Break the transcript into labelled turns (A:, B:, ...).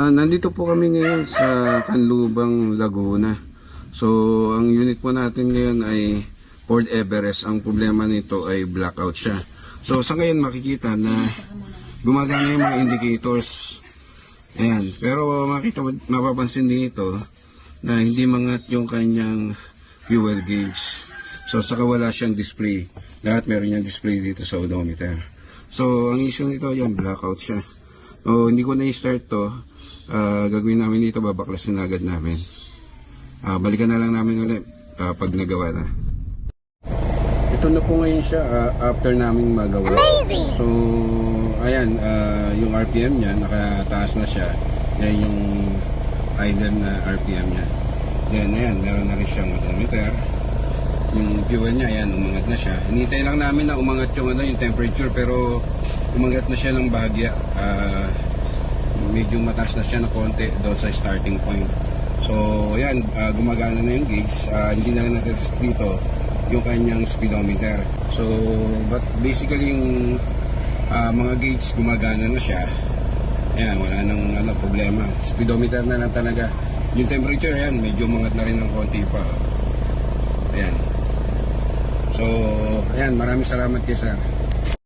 A: Nandito po kami ngayon sa Canlubang, Laguna. So, ang unit po natin ngayon ay Ford Everest. Ang problema nito ay blackout siya. So, sa ngayon makikita na gumagana yung mga indicators. Ayan. Pero mapapansin dito na hindi mangat yung kanyang fuel gauge. So, saka wala siyang display. Lahat meron niyang display dito sa odometer. So, ang issue nito, yan, blackout siya. So, hindi ko na i-start to. Gagawin namin dito, babaklasin na agad namin. Balikan na lang namin ulit pag nagawa na. Ito na po ngayon siya after namin magawa. Amazing! So, ayan, yung RPM niya, nakataas na siya. Yan yung idle na RPM niya. Then, ayan, meron na rin siyang odometer. Yung fuel niya, ayan, umangat na siya. Hinintay lang namin na umangat yung temperature, pero umangat na siya ng bahagya. Medyo mataas na siya na konti doon sa starting point. So, ayan, gumagana na yung gauge. Hindi na lang natin dito yung kanyang speedometer. So, but basically yung mga gauge gumagana na siya. Ayan, wala nang problema. Speedometer na lang talaga. Yung temperature, ayan, medyo umangat na rin ng konti pa. Ayan. So, ayan, maraming salamat kay sir.